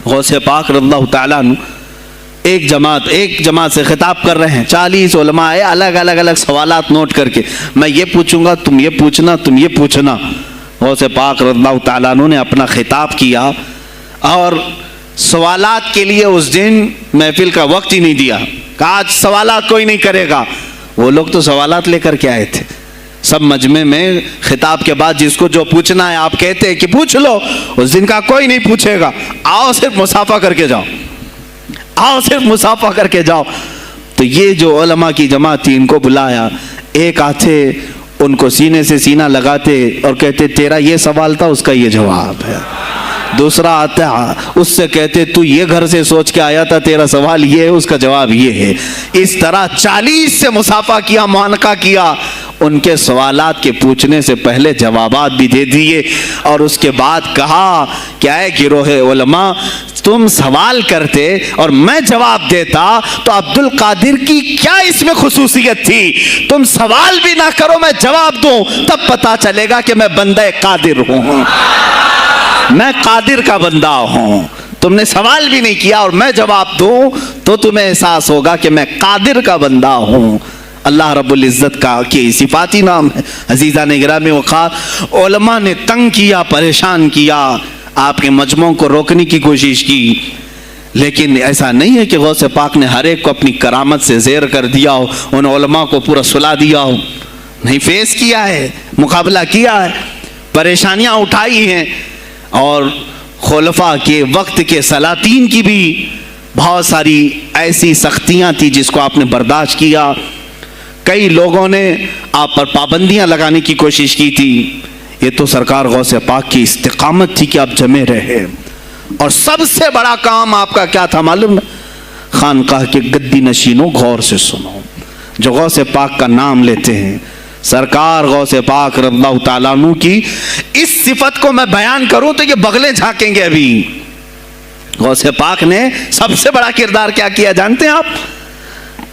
غوث پاک رضی اللہ تعالیٰ عنہ ایک جماعت سے خطاب کر رہے ہیں، 40 علماء ہے، الگ سوالات نوٹ کر کے، میں یہ پوچھوں گا، تم یہ پوچھنا، تم یہ پوچھنا۔ غوث پاک رضی اللہ تعالیٰ عنہ نے اپنا خطاب کیا اور سوالات کے لیے اس دن محفل کا وقت ہی نہیں دیا، کہا آج سوالات کوئی نہیں کرے گا۔ وہ لوگ تو سوالات لے کر کے آئے تھے، سب مجمع میں خطاب کے بعد جس کو جو پوچھنا ہے آپ کہتے ہیں کہ پوچھ لو، اس دن کا کوئی نہیں پوچھے گا، آؤ صرف مصافحہ کر کے جاؤ، آؤ صرف مصافحہ کر کے جاؤ۔ تو یہ جو علماء کی جماعت تھی ان کو بلایا، ایک آتے ان کو سینے سے سینہ لگاتے اور کہتے تیرا یہ سوال تھا، اس کا یہ جواب ہے۔ دوسرا آتا اس سے کہتے تو یہ گھر سے سوچ کے آیا تھا، تیرا سوال یہ ہے، اس کا جواب یہ ہے۔ اس طرح 40 سے مصافحہ کیا، معانقہ کیا، ان کے سوالات کے پوچھنے سے پہلے جوابات بھی دے دیے، اور اس کے بعد کہا کیا ہے گروہ علماء تم سوال کرتے اور میں جواب دیتا تو عبد القادر کی کیا اس میں خصوصیت تھی؟ تم سوال بھی نہ کرو میں جواب دوں، تب پتا چلے گا کہ میں بندہ قادر ہوں، میں قادر کا بندہ ہوں۔ تم نے سوال بھی نہیں کیا اور میں جواب دوں تو تمہیں احساس ہوگا کہ میں قادر کا بندہ ہوں۔ اللہ رب العزت کا کی صفاتی نام ہے۔ عزیزان گرامی وقار، علماء نے تنگ کیا، پریشان کیا، آپ کے مجموعوں کو روکنے کی کوشش کی، لیکن ایسا نہیں ہے کہ غوث پاک نے ہر ایک کو اپنی کرامت سے زیر کر دیا ہو، ان علماء کو پورا سلا دیا ہو، نہیں، فیس کیا ہے، مقابلہ کیا ہے، پریشانیاں اٹھائی ہیں، اور خلفاء کے وقت کے سلاطین کی بھی بہت ساری ایسی سختیاں تھی جس کو آپ نے برداشت کیا۔ کئی لوگوں نے آپ پر پابندیاں لگانے کی کوشش کی تھی، یہ تو سرکار غوث پاک کی استقامت تھی کہ آپ جمے رہے۔ اور سب سے بڑا کام آپ کا کیا تھا معلوم؟ خانقاہ کے گدی نشینوں غور سے سنو، جو غوث پاک کا نام لیتے ہیں، سرکار غوث پاک رضی اللہ تعالیٰ عنہ کی اس صفت کو میں بیان کروں تو یہ بغلیں جھانکیں گے۔ ابھی غوث پاک نے سب سے بڑا کردار کیا کیا جانتے ہیں آپ؟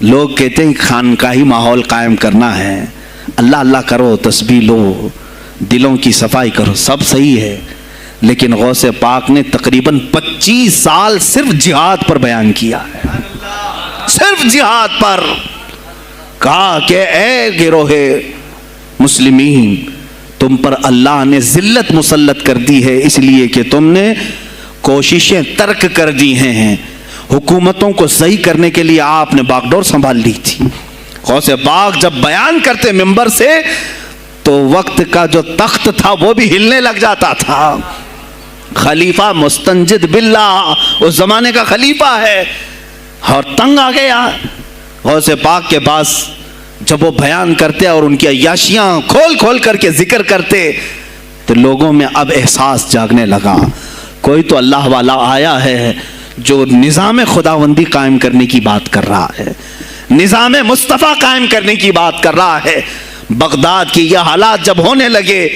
لوگ کہتے ہیں خانقاہی ماحول قائم کرنا ہے، اللہ اللہ کرو، تسبیح لو، دلوں کی صفائی کرو، سب صحیح ہے، لیکن غوث پاک نے تقریباً 25 سال صرف جہاد پر بیان کیا ہے، صرف جہاد پر۔ کہا کہ اے گروہ مسلمین، تم پر اللہ نے ذلت مسلط کر دی ہے اس لیے کہ تم نے کوششیں ترک کر دی ہیں، حکومتوں کو صحیح کرنے کے لیے آپ نے باغ ڈور سنبھال لی تھی۔ غوث پاک جب بیان کرتے منبر سے تو وقت کا جو تخت تھا وہ بھی ہلنے لگ جاتا تھا۔ خلیفہ مستنجد باللہ اس زمانے کا خلیفہ ہے، اور تنگ آ گیا غوث پاک کے پاس جب وہ بیان کرتے اور ان کی عیاشیاں کھول کھول کر کے ذکر کرتے تو لوگوں میں اب احساس جاگنے لگا، کوئی تو اللہ والا آیا ہے جو نظام خداوندی قائم کرنے کی بات کر رہا ہے، نظام مصطفیٰ قائم کرنے کی بات کر رہا ہے۔ بغداد کی یہ حالات جب ہونے لگے،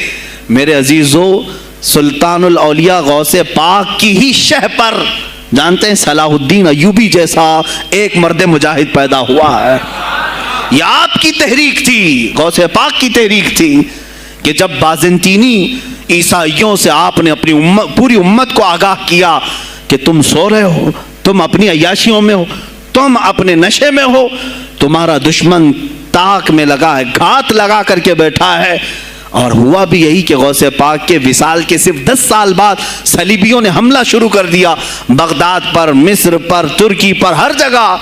میرے عزیزو، سلطان الاولیاء غوث پاک کی ہی شہ پر جانتے ہیں صلاح الدین ایوبی جیسا ایک مرد مجاہد پیدا ہوا ہے۔ یہ آپ کی تحریک تھی، غوث پاک کی تحریک تھی کہ جب بازنطینی عیسائیوں سے آپ نے اپنی پوری امت کو آگاہ کیا کہ تم سو رہے ہو، تم اپنی عیاشیوں میں ہو، تم اپنے نشے میں ہو، تمہارا دشمن تاک میں لگا ہے، گھات لگا کر کے بیٹھا ہے۔ اور ہوا بھی یہی کہ غوث پاک کے وصال کے صرف 10 سال بعد صلیبیوں نے حملہ شروع کر دیا بغداد پر، مصر پر، ترکی پر، ہر جگہ،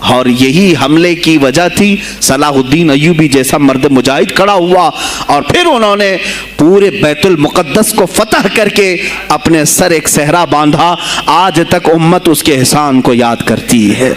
اور یہی حملے کی وجہ تھی صلاح الدین ایوبی جیسا مرد مجاہد کھڑا ہوا، اور پھر انہوں نے پورے بیت المقدس کو فتح کر کے اپنے سر ایک صحرا باندھا۔ آج تک امت اس کے احسان کو یاد کرتی ہے۔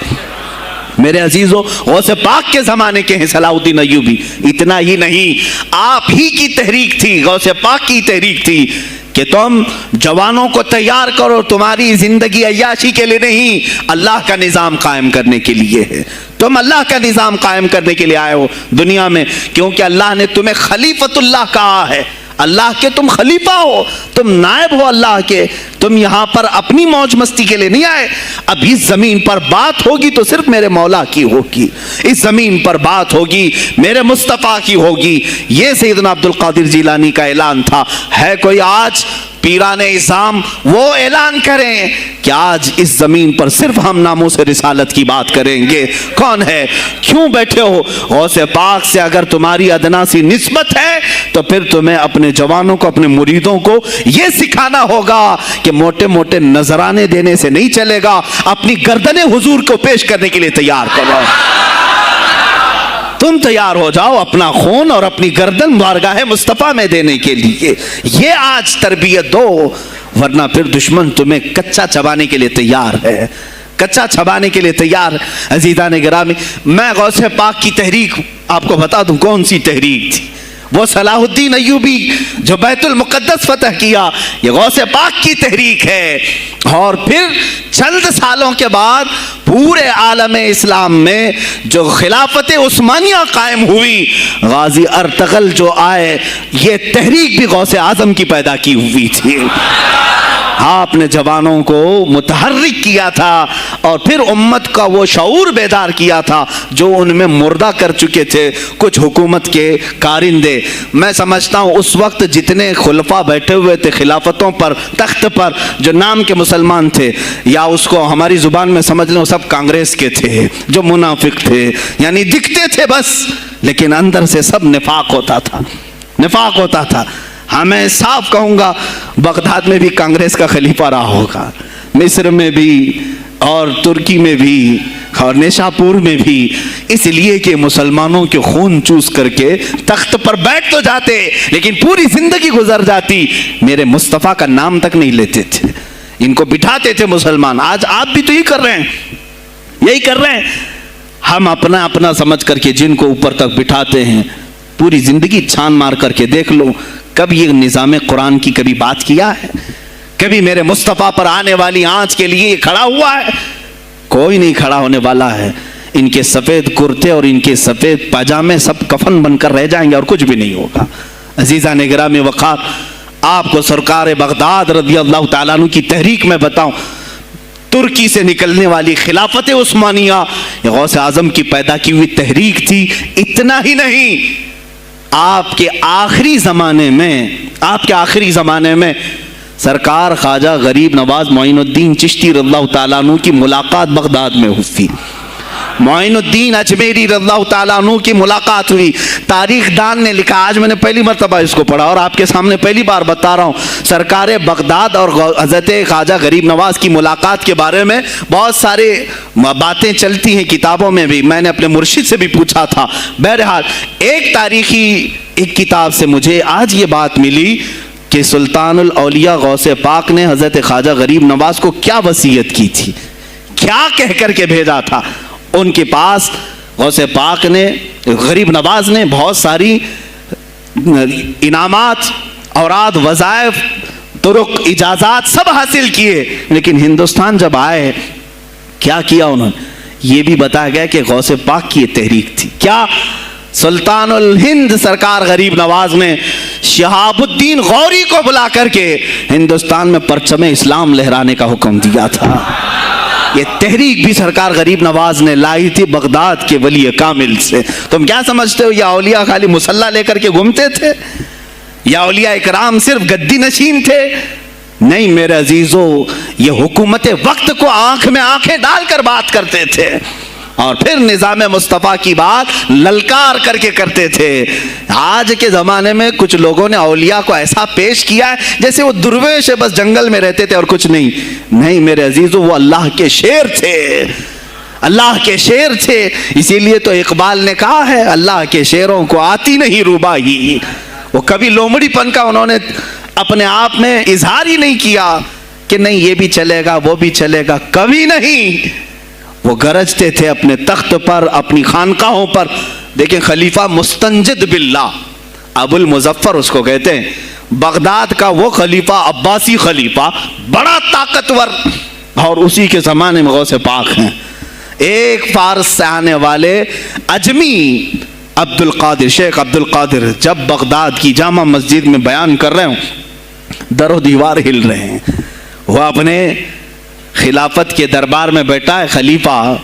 میرے عزیزو، غوث پاک کے زمانے کے ہیں صلاح الدین ایوبی۔ اتنا ہی نہیں، آپ ہی کی تحریک تھی، غوث پاک کی تحریک تھی کہ تم جوانوں کو تیار کرو، تمہاری زندگی عیاشی کے لیے نہیں، اللہ کا نظام قائم کرنے کے لیے ہے۔ تم اللہ کا نظام قائم کرنے کے لیے آئے ہو دنیا میں، کیونکہ اللہ نے تمہیں خلیفۃ اللہ کہا ہے۔ اللہ کے تم خلیفہ ہو، تم نائب ہو اللہ کے، تم یہاں پر اپنی موج مستی کے لیے نہیں آئے۔ اب اس زمین پر بات ہوگی تو صرف میرے مولا کی ہوگی، اس زمین پر بات ہوگی میرے مصطفیٰ کی ہوگی۔ یہ سیدنا عبد القادر جیلانی کا اعلان تھا۔ ہے کوئی آج پیران اعظام وہ اعلان کریں کہ آج اس زمین پر صرف ہم ناموس رسالت کی بات کریں گے. کون ہے؟ کیوں بیٹھے ہو؟ غوث پاک سے اگر تمہاری ادنا سی نسبت ہے تو پھر تمہیں اپنے جوانوں کو، اپنے مریدوں کو یہ سکھانا ہوگا کہ موٹے موٹے نذرانے دینے سے نہیں چلے گا، اپنی گردنیں حضور کو پیش کرنے کے لیے تیار کرو. تم تیار ہو جاؤ اپنا خون اور اپنی گردن بارگاہ مصطفیٰ میں دینے کے لیے. یہ آج تربیت دو، ورنہ پھر دشمن تمہیں کچا چبانے کے لیے تیار ہے، کچا چبانے کے لیے تیار. عزیزان گرامی، میں غوث پاک کی تحریک آپ کو بتا دوں کون سی تحریک تھی. وہ صلاح الدین ایوبی جو بیت المقدس فتح کیا، یہ غوث پاک کی تحریک ہے. اور پھر چند سالوں کے بعد پورے عالم اسلام میں جو خلافت عثمانیہ قائم ہوئی، غازی ارطغرل جو آئے، یہ تحریک بھی غوث اعظم کی پیدا کی ہوئی تھی. آپ نے جوانوں کو متحرک کیا تھا اور پھر امت کا وہ شعور بیدار کیا تھا جو ان میں مردہ کر چکے تھے کچھ حکومت کے کارندے. میں سمجھتا ہوں اس وقت جتنے خلفاء بیٹھے ہوئے تھے خلافت پر، تخت پر، جو نام کے مسلمان تھے، یا اس کو ہماری زبان میں سمجھ لیں، وہ سب کانگریس کے تھے جو منافق تھے، یعنی دکھتے تھے بس، لیکن اندر سے سب نفاق ہوتا تھا، نفاق ہوتا تھا. ہاں میں صاف کہوں گا، بغداد میں بھی کانگریس کا خلیفہ رہا ہوگا، مصر میں بھی اور ترکی میں بھی اور نیشاپور میں بھی، اس لیے کہ مسلمانوں کے خون چوس کر کے تخت پر بیٹھ تو جاتے لیکن پوری زندگی گزر جاتی، میرے مصطفیٰ کا نام تک نہیں لیتے تھے. ان کو بٹھاتے تھے مسلمان. آج آپ بھی تو یہی کر رہے ہیں، یہی کر رہے ہیں. ہم اپنا اپنا سمجھ کر کے جن کو اوپر تک بٹھاتے ہیں، پوری زندگی چھان مار کر کے دیکھ لو، کبھی یہ نظام قرآن کی کبھی بات کیا ہے؟ کبھی میرے مصطفیٰ پر آنے والی آنچ کے لیے کھڑا ہوا ہے؟ کوئی نہیں کھڑا ہونے والا ہے. ان کے سفید کرتے اور ان کے سفید پاجامے سب کفن بن کر رہ جائیں گے اور کچھ بھی نہیں ہوگا. عزیزان گرامی وقار، آپ کو سرکار بغداد رضی اللہ تعالیٰ عنہ کی تحریک میں بتاؤں، ترکی سے نکلنے والی خلافت عثمانیہ یہ غوث اعظم کی پیدا کی ہوئی تحریک تھی. اتنا ہی نہیں، آپ کے آخری زمانے میں سرکار خواجہ غریب نواز معین الدین چشتی رضی اللہ تعالیٰ عنہ کی ملاقات بغداد میں ہوئی. معین الدین اجمیری رضی اللہ تعالیٰ عنہ کی ملاقات ہوئی. تاریخ دان نے لکھا، آج میں نے پہلی مرتبہ اس کو پڑھا اور آپ کے سامنے پہلی بار بتا رہا ہوں. سرکار بغداد اور حضرت خواجہ غریب نواز کی ملاقات کے بارے میں بہت سارے باتیں چلتی ہیں کتابوں میں بھی، میں نے اپنے مرشد سے بھی پوچھا تھا. بہرحال ایک کتاب سے مجھے آج یہ بات ملی کہ سلطان الاولیاء غوث پاک نے حضرت خواجہ غریب نواز کو کیا وصیت کی تھی، کیا کہہ کر کے بھیجا تھا. ان کے پاس غوث پاک نے، غریب نواز نے بہت ساری انعامات، اوراد، وظائف، طرق، اجازات سب حاصل کیے، لیکن ہندوستان جب آئے کیا کیا انہوں نے؟ یہ بھی بتایا گیا کہ غوث پاک کی یہ تحریک تھی. کیا؟ سلطان الہند سرکار غریب نواز نے شہاب الدین غوری کو بلا کر کے ہندوستان میں پرچم اسلام لہرانے کا حکم دیا تھا. یہ تحریک بھی سرکار غریب نواز نے لائی تھی بغداد کے ولی کامل سے. تم کیا سمجھتے ہو یہ اولیاء خالی مسلح لے کر کے گھومتے تھے؟ یا اولیاء اکرام صرف گدی نشین تھے؟ نہیں میرے عزیزو، یہ حکومت وقت کو آنکھ میں آنکھیں ڈال کر بات کرتے تھے اور پھر نظام مصطفیٰ کی بات للکار کر کے کرتے تھے. آج کے زمانے میں کچھ لوگوں نے اولیاء کو ایسا پیش کیا ہے جیسے وہ درویش بس جنگل میں رہتے تھے اور کچھ نہیں. نہیں میرے عزیزو، وہ اللہ کے شیر تھے، اللہ کے شیر تھے. اسی لیے تو اقبال نے کہا ہے، اللہ کے شیروں کو آتی نہیں روبائی. وہ کبھی لومڑی پن کا انہوں نے اپنے آپ میں اظہار ہی نہیں کیا کہ نہیں یہ بھی چلے گا وہ بھی چلے گا، کبھی نہیں. وہ گرجتے تھے اپنے تخت پر، اپنی خانقاہوں پر. دیکھیں خلیفہ مستنجد باللہ، ابو المظفر اس کو کہتے ہیں، بغداد کا وہ خلیفہ، عباسی خلیفہ، بڑا طاقتور، اور اسی کے زمانے میں غوث پاک ہیں. ایک فارس سے آنے والے اجمی عبد القادر، شیخ عبد القادر، جب بغداد کی جامع مسجد میں بیان کر رہے ہوں، در و دیوار ہل رہے ہیں. وہ اپنے خلافت کے دربار میں بیٹھا ہے خلیفہ،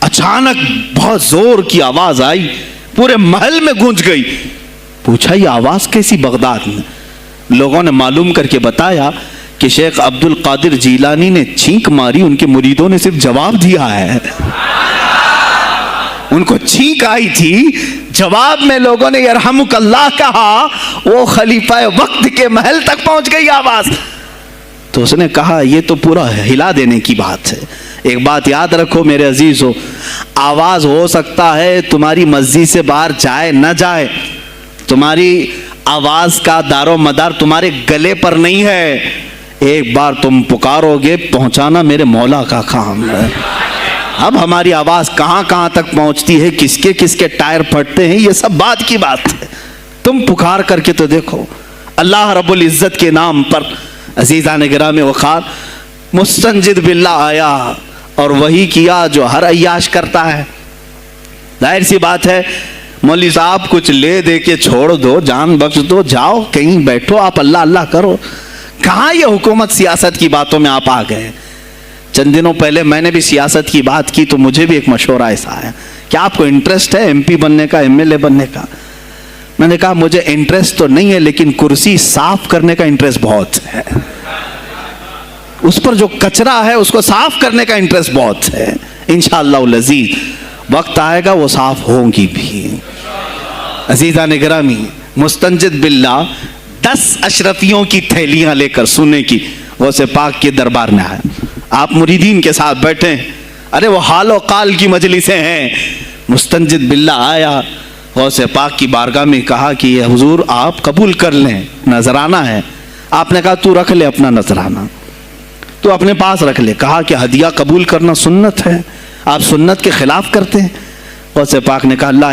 اچانک بہت زور کی آواز آئی، پورے محل میں گونج گئی. پوچھا یہ آواز کیسی بغداد میں؟ لوگوں نے معلوم کر کے بتایا کہ شیخ عبد القادر جیلانی نے چھینک ماری، ان کے مریدوں نے صرف جواب دیا ہے. ان کو چھینک آئی تھی، جواب میں لوگوں نے یرحمک اللہ کہا، وہ خلیفہ وقت کے محل تک پہنچ گئی آواز. تو اس نے کہا یہ تو پورا ہلا دینے کی بات ہے. ایک بات یاد رکھو میرے عزیزو، آواز ہو سکتا ہے تمہاری مسجد سے باہر جائے نہ جائے، تمہاری آواز کا دار و مدار تمہارے گلے پر نہیں ہے. ایک بار تم پکارو گے، پہنچانا میرے مولا کا کام ہے. اب ہماری آواز کہاں کہاں تک پہنچتی ہے، کس کے ٹائر پھٹتے ہیں، یہ سب بات کی بات ہے. تم پکار کر کے تو دیکھو. اللہ رب العزت کے نام پر عزیزان گرامی وقار مستنجد باللہ آیا اور وہی کیا جو ہر عیاش کرتا ہے. ظاہر سی بات ہے مولوی صاحب کچھ لے دے کے چھوڑ دو، جان بخش دو، جاؤ کہیں بیٹھو، آپ اللہ اللہ کرو. کہاں یہ حکومت سیاست کی باتوں میں آپ آ گئے. چند دنوں پہلے میں نے بھی سیاست کی بات کی تو مجھے بھی ایک مشورہ ایسا آیا کہ آپ کو انٹرسٹ ہے ایم پی بننے کا، ایم ایل اے بننے کا. میں نے کہا مجھے انٹرسٹ تو نہیں ہے لیکن کرسی صاف کرنے کا انٹرسٹ بہت ہے. اس پر جو کچرا ہے اس کو صاف کرنے کا انٹرسٹ بہت ہے. انشاءاللہ العزیز وقت آئے گا وہ صاف ہوں گی بھی. عزیزان گرامی مستنجد باللہ 10 اشرفیوں کی تھیلیاں لے کر سونے کی غوث پاک کے دربار میں آئے. آپ مریدین کے ساتھ بیٹھے ہیں، ارے وہ حال و قال کی مجلسیں ہیں. مستنجد باللہ آیا غوث پاک کی بارگاہ میں، کہا کہ یہ حضور آپ قبول کر لیں، نذرانہ ہے. آپ نے کہا تو رکھ لے اپنا نذرانہ، تو اپنے پاس رکھ لے. کہا کہ ہدیہ قبول کرنا سنت ہے، آپ سنت کے خلاف کرتے ہیں. غوث پاک نے کہا اللہ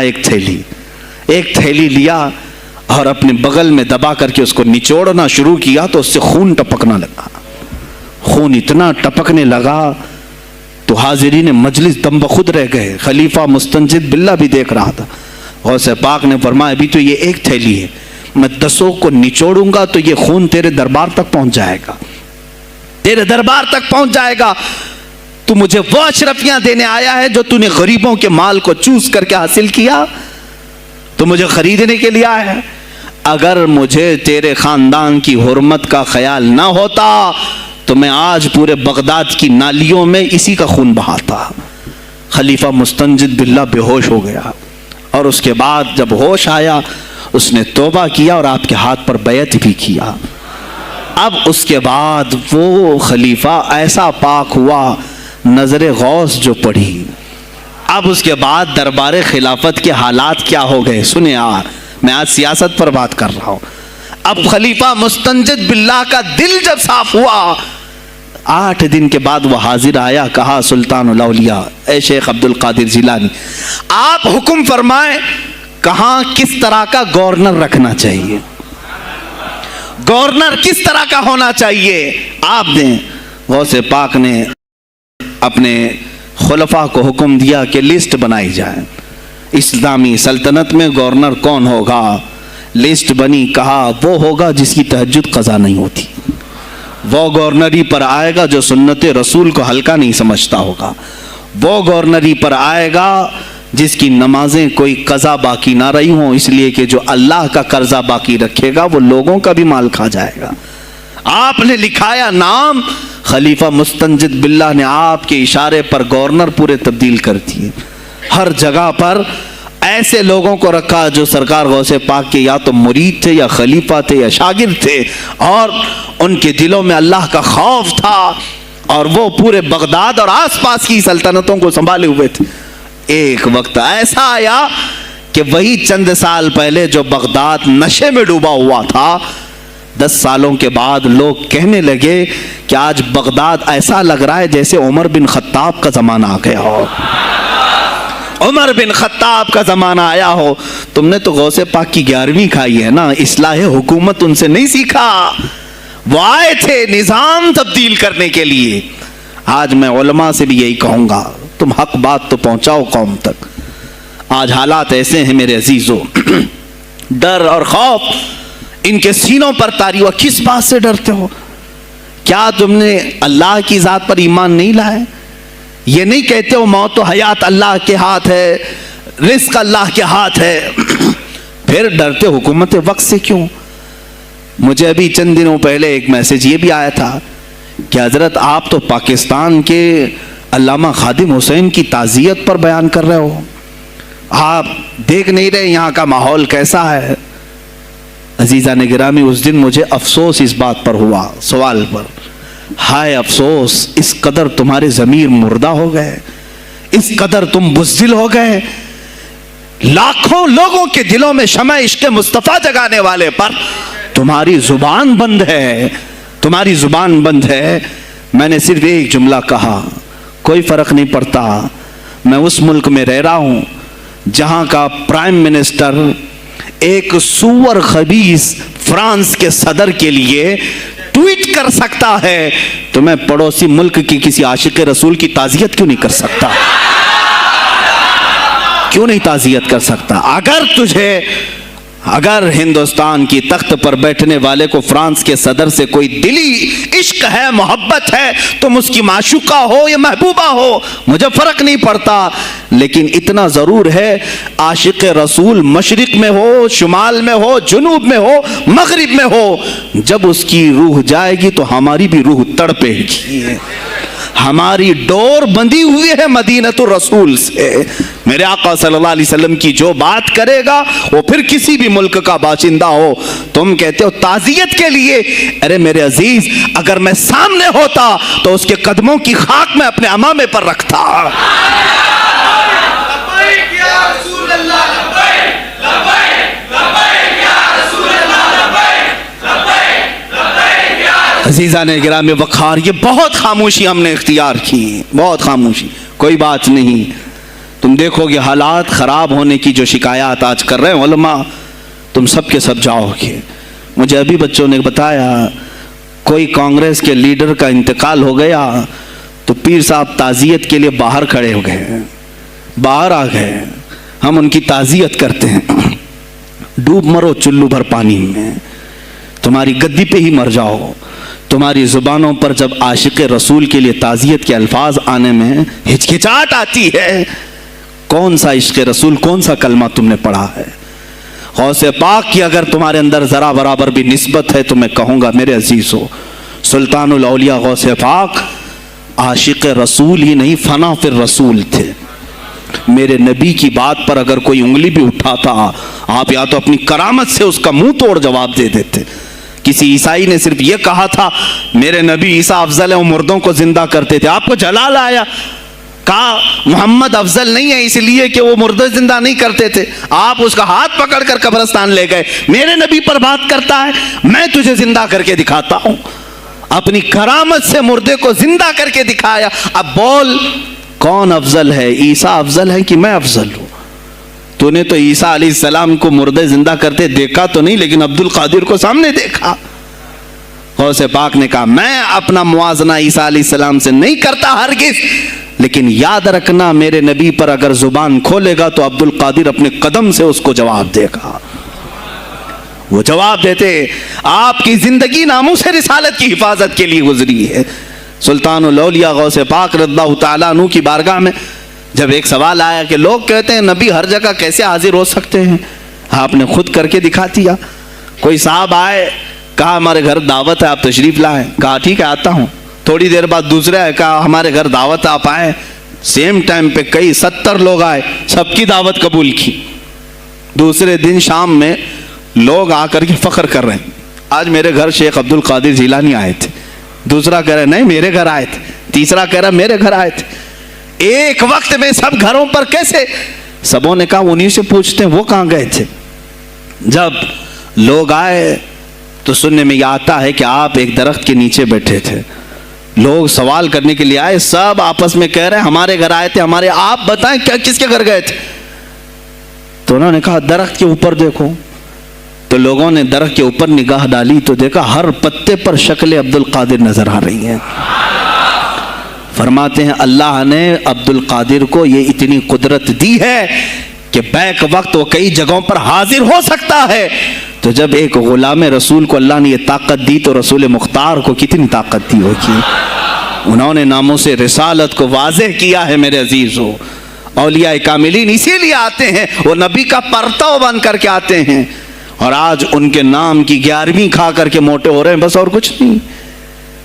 ایک تھیلی لیا اور اپنے بغل میں دبا کر کے اس کو نچوڑنا شروع کیا تو اس سے خون ٹپکنا لگا. خون اتنا ٹپکنے لگا تو حاضرین مجلس دم بخود رہ گئے. خلیفہ مستنجد باللہ بھی دیکھ رہا تھا. غوث پاک نے فرمایا ابھی تو یہ ایک تھیلی ہے، میں 10 کو نچوڑوں گا تو یہ خون تیرے دربار تک پہنچ جائے گا، تیرے دربار تک پہنچ جائے گا. تو مجھے وہ اشرفیاں دینے آیا ہے جو تو نے غریبوں کے مال کو چوس کر کے حاصل کیا، تو مجھے خریدنے کے لیے آیا ہے. اگر مجھے تیرے خاندان کی حرمت کا خیال نہ ہوتا تو میں آج پورے بغداد کی نالیوں میں اسی کا خون بہاتا. خلیفہ مستنجد باللہ بے ہوش ہو گیا اور اس کے بعد جب ہوش آیا اس نے توبہ کیا اور آپ کے ہاتھ پر بیعت بھی کیا. اب اس کے بعد وہ خلیفہ ایسا پاک ہوا، نظر غوث جو پڑھی. اب اس کے بعد دربار خلافت کے حالات کیا ہو گئے سنیں. میں آج سیاست پر بات کر رہا ہوں. اب خلیفہ مستنجد باللہ کا دل جب صاف ہوا، 8 دن کے بعد وہ حاضر آیا. کہا سلطان الاولیاء اے شیخ عبد القادر جیلانی آپ حکم فرمائیں کہاں کس طرح کا گورنر رکھنا چاہیے، گورنر کس طرح کا ہونا چاہیے آپ دیں. غوث پاک نے اپنے خلفاء کو حکم دیا کہ لسٹ بنائی جائے، اسلامی سلطنت میں گورنر کون ہوگا. لسٹ بنی. کہا وہ ہوگا جس کی تہجد قضا نہیں ہوتی، وہ گورنری پر آئے گا جو سنت رسول کو ہلکا نہیں سمجھتا ہوگا، وہ گورنری پر آئے گا جس کی نمازیں کوئی قضا باقی نہ رہی ہوں، اس لیے کہ جو اللہ کا قرضہ باقی رکھے گا وہ لوگوں کا بھی مال کھا جائے گا. آپ نے لکھایا نام، خلیفہ مستنجد باللہ نے آپ کے اشارے پر گورنر پورے تبدیل کر دیے. ہر جگہ پر ایسے لوگوں کو رکھا جو سرکار غوث پاک کے یا تو مرید تھے یا خلیفہ تھے یا شاگرد تھے اور ان کے دلوں میں اللہ کا خوف تھا اور وہ پورے بغداد اور آس پاس کی سلطنتوں کو سنبھالے ہوئے تھے. ایک وقت ایسا آیا کہ وہی چند سال پہلے جو بغداد نشے میں ڈوبا ہوا تھا، 10 سالوں کے بعد لوگ کہنے لگے کہ آج بغداد ایسا لگ رہا ہے جیسے عمر بن خطاب کا زمانہ آ گیا ہو، عمر بن خطاب کا زمانہ آیا ہو. تم نے تو غوث پاک کی 11ویں کھائی ہے نا، اصلاح حکومت ان سے نہیں سیکھا. وہ آئے تھے نظام تبدیل کرنے کے لیے. آج میں علماء سے بھی یہی کہوں گا، تم حق بات تو پہنچاؤ قوم تک. آج حالات ایسے ہیں میرے عزیزوں، ڈر اور خوف ان کے سینوں پر طاری ہوا. کس بات سے ڈرتے ہو؟ کیا تم نے اللہ کی ذات پر ایمان نہیں لائے؟ یہ نہیں کہتے ہو موت و حیات اللہ کے ہاتھ ہے، رزق اللہ کے ہاتھ ہے، پھر ڈرتے حکومت وقت سے کیوں؟ مجھے ابھی چند دنوں پہلے ایک میسج یہ بھی آیا تھا کہ حضرت آپ تو پاکستان کے علامہ خادم حسین کی تعزیت پر بیان کر رہے ہو، آپ دیکھ نہیں رہے یہاں کا ماحول کیسا ہے؟ عزیزان گرامی، اس دن مجھے افسوس اس بات پر ہوا، سوال پر، ہائے افسوس، اس قدر تمہارے ضمیر مردہ ہو گئے، اس قدر تم بزدل ہو گئے، لاکھوں لوگوں کے دلوں میں شمع عشق مصطفیٰ جگانے والے پر تمہاری زبان بند ہے، تمہاری زبان بند ہے۔ میں نے صرف ایک جملہ کہا، کوئی فرق نہیں پڑتا، میں اس ملک میں رہ رہا ہوں جہاں کا پرائم منسٹر ایک سور خبیث فرانس کے صدر کے لیے ٹویٹ کر سکتا ہے، تو میں پڑوسی ملک کی کسی عاشق رسول کی تعزیت کیوں نہیں کر سکتا؟ کیوں نہیں تعزیت کر سکتا؟ اگر ہندوستان کی تخت پر بیٹھنے والے کو فرانس کے صدر سے کوئی دلی عشق ہے، محبت ہے، تم اس کی معشوقہ ہو یا محبوبہ ہو، مجھے فرق نہیں پڑتا، لیکن اتنا ضرور ہے عاشق رسول مشرق میں ہو، شمال میں ہو، جنوب میں ہو، مغرب میں ہو، جب اس کی روح جائے گی تو ہماری بھی روح تڑپے گی۔ ہماری ڈور بندھی ہوئی ہے مدینۃ الرسول سے۔ میرے آقا صلی اللہ علیہ وسلم کی جو بات کرے گا وہ پھر کسی بھی ملک کا باشندہ ہو۔ تم کہتے ہو تعزیت کے لیے، ارے میرے عزیز، اگر میں سامنے ہوتا تو اس کے قدموں کی خاک میں اپنے امامے پر رکھتا۔ عزیزان گرامی وقار، یہ بہت خاموشی ہم نے اختیار کی، بہت خاموشی، کوئی بات نہیں۔ تم دیکھو گے حالات خراب ہونے کی جو شکایات آج کر رہے ہیں علماء، تم سب کے سب جاؤ گے۔ مجھے ابھی بچوں نے بتایا کوئی کانگریس کے لیڈر کا انتقال ہو گیا تو پیر صاحب تعزیت کے لیے باہر کھڑے ہو گئے، باہر آ گئے، ہم ان کی تعزیت کرتے ہیں۔ ڈوب مرو چلو بھر پانی میں، تمہاری گدی پہ ہی مر جاؤ۔ تمہاری زبانوں پر جب عاشق رسول کے لیے تعزیت کے الفاظ آنے میں ہچکچاہٹ آتی ہے، کون سا عشق رسول، کون سا کلمہ تم نے پڑھا ہے؟ غوث پاک کی اگر تمہارے اندر ذرا برابر بھی نسبت ہے تو میں کہوں گا میرے عزیزو، سلطان الاولیاء غوث پاک عاشق رسول ہی نہیں، فنا فی الرسول تھے۔ میرے نبی کی بات پر اگر کوئی انگلی بھی اٹھاتا، آپ یا تو اپنی کرامت سے اس کا منہ توڑ جواب دے دیتے۔ کسی عیسائی نے صرف یہ کہا تھا میرے نبی عیسیٰ افضل ہے، وہ مردوں کو زندہ کرتے تھے، آپ کو جلال آیا، کہا محمد افضل نہیں ہے اس لیے کہ وہ مردے زندہ نہیں کرتے تھے، آپ اس کا ہاتھ پکڑ کر قبرستان لے گئے۔ میرے نبی پر بات کرتا ہے، میں تجھے زندہ کر کے دکھاتا ہوں۔ اپنی کرامت سے مردے کو زندہ کر کے دکھایا۔ اب بول کون افضل ہے، عیسیٰ افضل ہے کہ میں افضل ہوں؟ تو نے تو عیسیٰ علیہ السلام کو مردے زندہ کرتے دیکھا تو نہیں، لیکن عبد القادر کو سامنے دیکھا۔ غوث پاک نے کہا میں اپنا موازنہ عیسیٰ علیہ السلام سے نہیں کرتا ہرگز، لیکن یاد رکھنا میرے نبی پر اگر زبان کھولے گا تو عبد القادر اپنے قدم سے اس کو جواب دے گا۔ وہ جواب دیتے، آپ کی زندگی ناموس رسالت کی حفاظت کے لیے گزری ہے۔ سلطان الاولیاء غوث پاک رضی اللہ تعالیٰ عنہ کی بارگاہ میں جب ایک سوال آیا کہ لوگ کہتے ہیں نبی ہر جگہ کیسے حاضر ہو سکتے ہیں، آپ نے خود کر کے دکھا دیا۔ کوئی صاحب آئے، کہا ہمارے گھر دعوت ہے آپ تشریف لائیں، کہا ٹھیک ہے آتا ہوں۔ تھوڑی دیر بعد دوسرے آئے، کہا ہمارے گھر دعوت آپ آئیں، سیم ٹائم پہ کئی 70 لوگ آئے، سب کی دعوت قبول کی۔ دوسرے دن شام میں لوگ آ کر کے فخر کر رہے ہیں، آج میرے گھر شیخ عبد القادر جیلانی آئے تھے۔ دوسرا کہہ رہا نہیں میرے گھر آئے تھے، تیسرا کہہ رہا میرے گھر آئے تھے۔ ایک وقت میں سب گھروں پر کیسے؟ سبوں نے کہا انہیں سے پوچھتے ہیں وہ کہاں گئے تھے۔ جب لوگ آئے تو سننے میں یہ آتا ہے کہ آپ ایک درخت کے نیچے بیٹھے تھے، لوگ سوال کرنے کے لیے آئے، سب آپس میں کہہ رہے ہیں ہمارے گھر آئے تھے، ہمارے، آپ بتائیں کیا کس کے گھر گئے تھے؟ تو انہوں نے کہا درخت کے اوپر دیکھو۔ تو لوگوں نے درخت کے اوپر نگاہ ڈالی تو دیکھا ہر پتے پر شکل عبد القادر نظر آ رہی ہیں۔ فرماتے ہیں اللہ نے عبد القادر کو یہ اتنی قدرت دی ہے کہ بیک وقت وہ کئی جگہوں پر حاضر ہو سکتا ہے۔ تو جب ایک غلام رسول کو اللہ نے یہ طاقت دی تو رسول مختار کو کتنی طاقت دی ہوگی؟ انہوں نے ناموس رسالت کو واضح کیا ہے میرے عزیزو۔ اولیاء کاملین اسی لیے آتے ہیں، وہ نبی کا پرتو بن کر کے آتے ہیں۔ اور آج ان کے نام کی 11ویں کھا کر کے موٹے ہو رہے ہیں، بس اور کچھ نہیں۔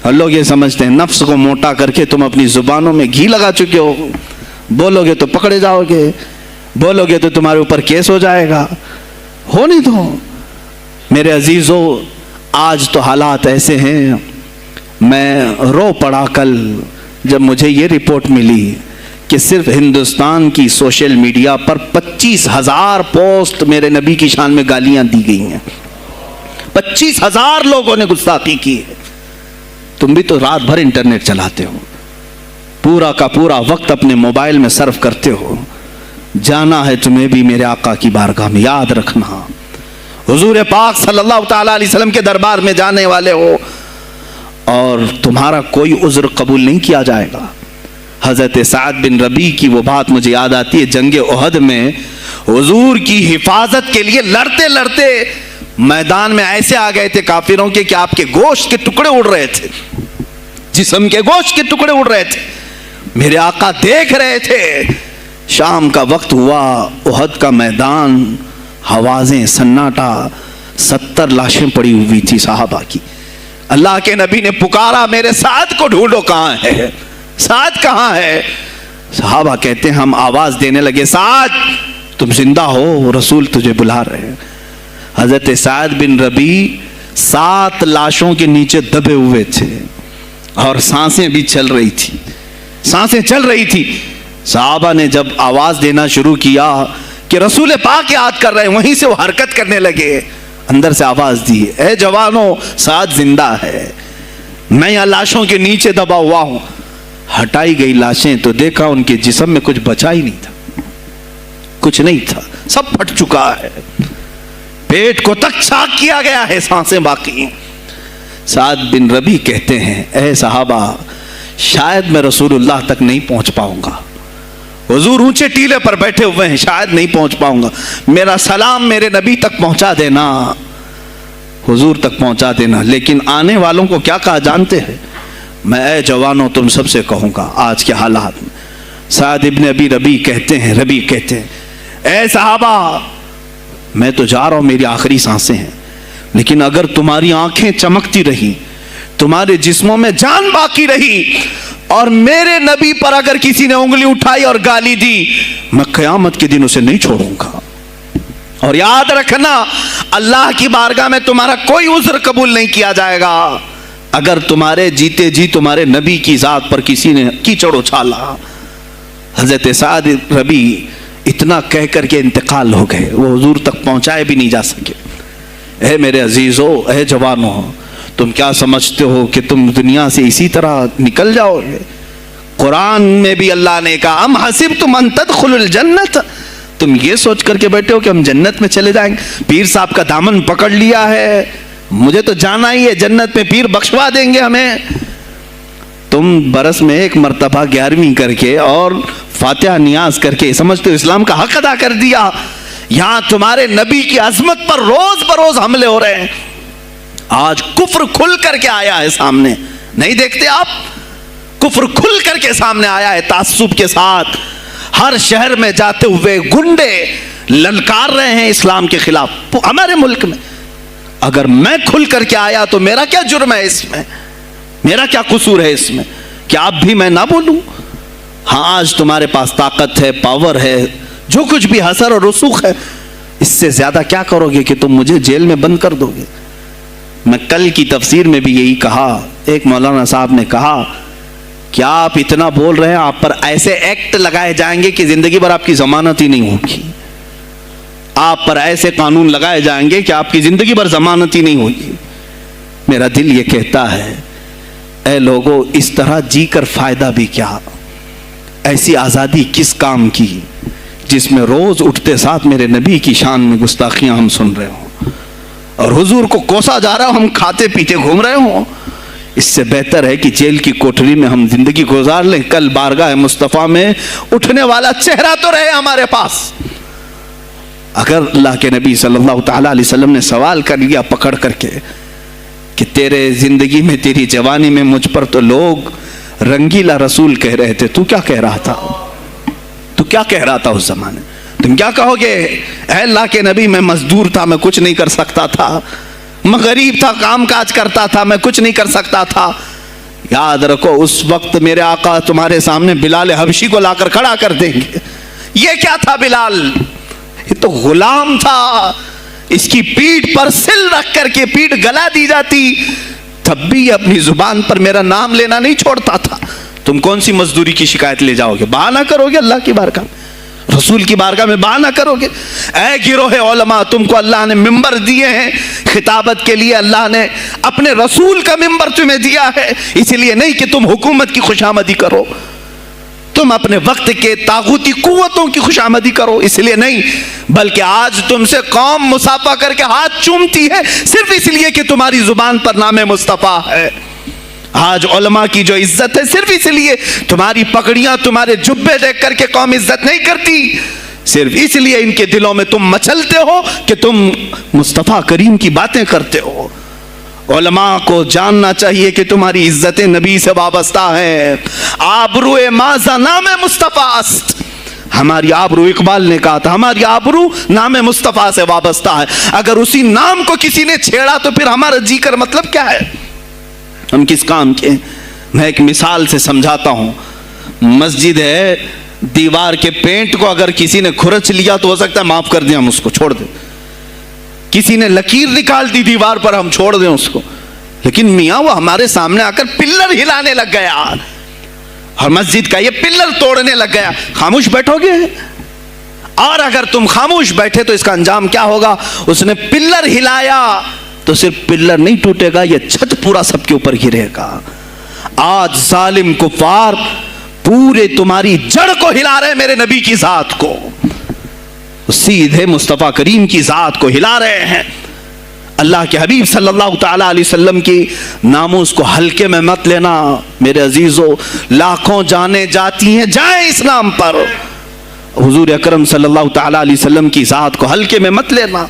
اور لوگ یہ سمجھتے ہیں نفس کو موٹا کر کے تم اپنی زبانوں میں گھی لگا چکے ہو، بولو گے تو پکڑے جاؤ گے، بولو گے تو تمہارے اوپر کیس ہو جائے گا، ہو نہیں دو۔ میرے عزیزو، آج تو حالات ایسے ہیں، میں رو پڑا کل جب مجھے یہ رپورٹ ملی کہ صرف ہندوستان کی سوشل میڈیا پر 25,000 پوسٹ میرے نبی کی شان میں گالیاں دی گئی ہیں، 25,000 لوگوں نے گستاخی کی ہے۔ تم بھی تو رات بھر انٹرنیٹ چلاتے ہو، پورا کا پورا وقت اپنے موبائل میں صرف کرتے ہو، جانا ہے تمہیں بھی میرے آقا کی بارگاہ میں، یاد رکھنا حضور پاک صلی اللہ تعالی علیہ وسلم کے دربار میں جانے والے ہو اور تمہارا کوئی عذر قبول نہیں کیا جائے گا۔ حضرت سعد بن ربیع کی وہ بات مجھے یاد آتی ہے، جنگ احد میں حضور کی حفاظت کے لیے لڑتے لڑتے میدان میں ایسے آ گئے تھے کافروں کے کہ آپ کے گوشت کے ٹکڑے اڑ رہے تھے، جسم کے گوشت کے ٹکڑے اڑ رہے تھے، میرے آقا دیکھ رہے تھے۔ شام کا وقت ہوا، احد کا میدان، ہوازیں، سناٹا، 70 لاشیں پڑی ہوئی تھی صحابہ کی۔ اللہ کے نبی نے پکارا، میرے سعد کو ڈھونڈو، کہاں ہے سعد، کہاں ہے؟ صحابہ کہتے ہیں ہم آواز دینے لگے، سعد تم زندہ ہو، رسول تجھے بلا رہے ہیں۔ حضرت سعد بن ربیع 7 لاشوں کے نیچے دبے ہوئے تھے اور سانسیں بھی چل رہی تھی، سانسیں چل رہی تھی۔ صحابہ نے جب آواز دینا شروع کیا کہ رسول پاک یاد کر رہے ہیں، وہیں سے وہ حرکت کرنے لگے، اندر سے آواز دی، اے جوانوں سعد زندہ ہے، میں یہاں لاشوں کے نیچے دبا ہوا ہوں۔ ہٹائی گئی لاشیں تو دیکھا ان کے جسم میں کچھ بچا ہی نہیں تھا، کچھ نہیں تھا، سب پھٹ چکا ہے، پیٹ کو تک چاک کیا گیا ہے، سانسیں باقی ہیں۔ سعد بن ربیع کہتے ہیں، اے صحابہ شاید میں رسول اللہ تک نہیں پہنچ پاؤں گا، حضور اونچے ٹیلے پر بیٹھے ہوئے ہیں، شاید نہیں پہنچ پاؤں گا، میرا سلام میرے نبی تک پہنچا دینا، حضور تک پہنچا دینا۔ لیکن آنے والوں کو کیا کہا جانتے ہیں؟ میں اے جوانوں تم سب سے کہوں گا آج کے حالات میں۔ سعد ابن ابی ربیع کہتے ہیں اے صحابہ میں تو جا رہا ہوں، میری آخری سانسیں ہیں، لیکن اگر تمہاری آنکھیں چمکتی رہی، تمہارے جسموں میں جان باقی رہی اور میرے نبی پر اگر کسی نے انگلی اٹھائی اور گالی دی، میں قیامت کے دن اسے نہیں چھوڑوں گا۔ اور یاد رکھنا اللہ کی بارگاہ میں تمہارا کوئی عذر قبول نہیں کیا جائے گا اگر تمہارے جیتے جی تمہارے نبی کی ذات پر کسی نے کیچڑ اچھالا۔ حضرت سعد ربیع اتنا کہہ کر کے انتقال ہو گئے، وہ حضور تک پہنچائے بھی نہیں جا سکے۔ اے میرے عزیزو، اے جوانو، تم کیا سمجھتے ہو کہ تم دنیا سے اسی طرح نکل جاؤ گے؟ قرآن میں بھی اللہ نے کہا ام حسبتم ان تدخلوا الجنت، تم یہ سوچ کر کے بیٹھے ہو کہ ہم جنت میں چلے جائیں گے؟ پیر صاحب کا دامن پکڑ لیا ہے، مجھے تو جانا ہی ہے جنت میں، پیر بخشوا دیں گے ہمیں۔ تم برس میں 1 مرتبہ 11ویں کر کے اور فاتحہ نیاز کر کے سمجھتے ہو اسلام کا حق ادا کر دیا؟ یہاں تمہارے نبی کی عظمت پر روز بروز حملے ہو رہے ہیں۔ آج کفر کھل کر کے آیا ہے سامنے، نہیں دیکھتے آپ؟ کفر کھل کر کے سامنے آیا ہے، تعصب کے ساتھ ہر شہر میں جاتے ہوئے گنڈے للکار رہے ہیں اسلام کے خلاف ہمارے ملک میں۔ اگر میں کھل کر کے آیا تو میرا کیا جرم ہے اس میں؟ میرا کیا قصور ہے اس میں کہ آپ بھی میں نہ بولوں؟ ہاں آج تمہارے پاس طاقت ہے، پاور ہے، جو کچھ بھی حسر اور رسوخ ہے، اس سے زیادہ کیا کرو گے کہ تم مجھے جیل میں بند کر دو گے؟ میں کل کی تفسیر میں بھی یہی کہا، ایک مولانا صاحب نے کہا کہ آپ اتنا بول رہے ہیں، آپ پر ایسے ایکٹ لگائے جائیں گے کہ زندگی بھر آپ کی ضمانت ہی نہیں ہوگی، آپ پر ایسے قانون لگائے جائیں گے کہ آپ کی زندگی بھر ضمانت ہی نہیں ہوگی۔ میرا دل یہ کہتا ہے اے لوگو، اس طرح جی کر فائدہ بھی کیا؟ ایسی آزادی کس کام کی جس میں روز اٹھتے ساتھ میرے نبی کی شان میں گستاخیاں ہم سن رہے ہوں اور حضور کو کوسا جا رہا ہو، ہم کھاتے پیتے گھوم رہے ہوں؟ اس سے بہتر ہے کہ جیل کی کوٹری میں ہم زندگی گزار لیں، کل بارگاہ مصطفیٰ میں اٹھنے والا چہرہ تو رہے ہمارے پاس۔ اگر اللہ کے نبی صلی اللہ تعالیٰ علیہ وسلم نے سوال کر لیا پکڑ کر کے کہ تیرے زندگی میں، تیری جوانی میں مجھ پر تو لوگ رنگیلا رسول کہہ رہے تھے، تو کیا کہہ رہا تھا؟ تو کیا کہہ رہا تھا اس زمانے؟ تو تم کیا کہو گے؟ اے اللہ کے نبی میں مزدور تھا، میں کچھ نہیں کر سکتا تھا، میں غریب تھا، کام کاج کرتا تھا، میں کچھ نہیں کر سکتا تھا۔ یاد رکھو اس وقت میرے آقا تمہارے سامنے بلال حبشی کو لا کر کھڑا کر دیں گے۔ یہ کیا تھا بلال؟ یہ تو غلام تھا، اس کی پیٹھ پر سل رکھ کر کے پیٹھ گلا دی جاتی، تب بھی اپنی زبان پر میرا نام لینا نہیں چھوڑتا تھا۔ تم کون سی مزدوری کی شکایت لے جاؤ گے؟ بہانہ کرو گے اللہ کی بارگاہ میں، رسول کی بارگاہ میں بہانہ کرو گے؟ اے گروہ علماء، تم کو اللہ نے ممبر دیے ہیں خطابت کے لیے، اللہ نے اپنے رسول کا ممبر تمہیں دیا ہے، اس لیے نہیں کہ تم حکومت کی خوشامدی کرو، تم اپنے وقت کے طاغوتی قوتوں کی خوشامدی کرو، اس لیے نہیں، بلکہ آج تم سے قوم مصافحہ کر کے ہاتھ چومتی ہے صرف اس لیے کہ تمہاری زبان پر نام مصطفیٰ ہے۔ آج علماء کی جو عزت ہے صرف اس لیے، تمہاری پگڑیاں، تمہارے جبے دیکھ کر کے قوم عزت نہیں کرتی، صرف اس لیے ان کے دلوں میں تم مچلتے ہو کہ تم مصطفیٰ کریم کی باتیں کرتے ہو۔ علماء کو جاننا چاہیے کہ تمہاری عزت نبی سے وابستہ ہے۔ آبرو ماذا نام مصطفیٰ است، ہماری آبرو، اقبال نے کہا تھا، ہماری آبرو نام مصطفیٰ سے وابستہ ہے۔ اگر اسی نام کو کسی نے چھیڑا تو پھر ہمارا جی کر مطلب کیا ہے؟ ہم کس کام کے؟ میں ایک مثال سے سمجھاتا ہوں۔ مسجد ہے، دیوار کے پینٹ کو اگر کسی نے کھرچ لیا تو ہو سکتا ہے معاف کر دیں، ہم اس کو چھوڑ دیں۔ کسی نے لکیر نکال دی دیوار پر، ہم چھوڑ دیں اس کو، لیکن میاں وہ ہمارے سامنے آ کر پلر ہلانے لگ گیا اور مسجد کا یہ پلر توڑنے لگ گیا، خاموش بیٹھو گے؟ اور اگر تم خاموش بیٹھے تو اس کا انجام کیا ہوگا؟ اس نے پلر ہلایا تو صرف پلر نہیں ٹوٹے گا، یہ چھت پورا سب کے اوپر گرے گا۔ آج ظالم کفار پورے تمہاری جڑ کو ہلا رہے، میرے نبی کی ذات کو، سیدھے مصطفیٰ کریم کی ذات کو ہلا رہے ہیں۔ اللہ کے حبیب صلی اللہ تعالی علیہ وسلم کی ناموس کو ہلکے میں مت لینا میرے عزیزو، لاکھوں جانیں جاتی ہیں، جائیں اسلام پر، حضور اکرم صلی اللہ تعالی علیہ وسلم کی ذات کو ہلکے میں مت لینا۔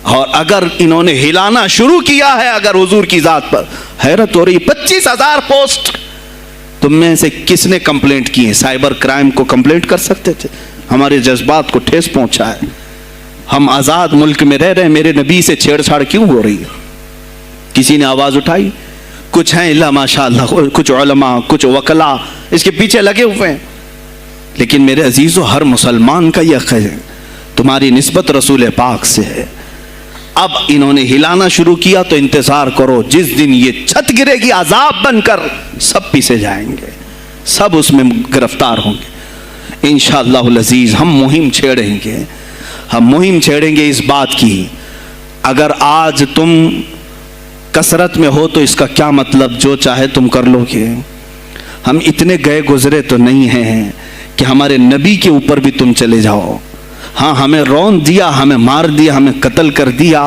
اور اگر انہوں نے ہلانا شروع کیا ہے اگر حضور کی ذات پر، حیرت ہو رہی، 25,000 پوسٹ تم میں سے کس نے کمپلینٹ کی ہے؟ سائبر کرائم کو کمپلینٹ کر سکتے تھے، ہمارے جذبات کو ٹھیس پہنچا ہے۔ ہم آزاد ملک میں رہ رہے ہیں، میرے نبی سے چھیڑ چھاڑ کیوں ہو رہی ہے؟ کسی نے آواز اٹھائی؟ کچھ ہیں اللہ ماشاءاللہ، کچھ علماء، کچھ وکلا اس کے پیچھے لگے ہوئے ہیں، لیکن میرے عزیزو ہر مسلمان کا یہ حق ہے، تمہاری نسبت رسول پاک سے ہے۔ اب انہوں نے ہلانا شروع کیا تو انتظار کرو، جس دن یہ چھت گرے گی عذاب بن کر سب پیچھے جائیں گے، سب اس میں گرفتار ہوں گے انشاءاللہ العزیز۔ ہم مہم چھیڑیں گے، ہم مہم چھیڑیں گے اس بات کی، اگر آج تم کثرت میں ہو تو اس کا کیا مطلب جو چاہے تم کر لو گے؟ ہم اتنے گئے گزرے تو نہیں ہیں کہ ہمارے نبی کے اوپر بھی تم چلے جاؤ۔ ہاں ہمیں رون دیا، ہمیں مار دیا، ہمیں قتل کر دیا،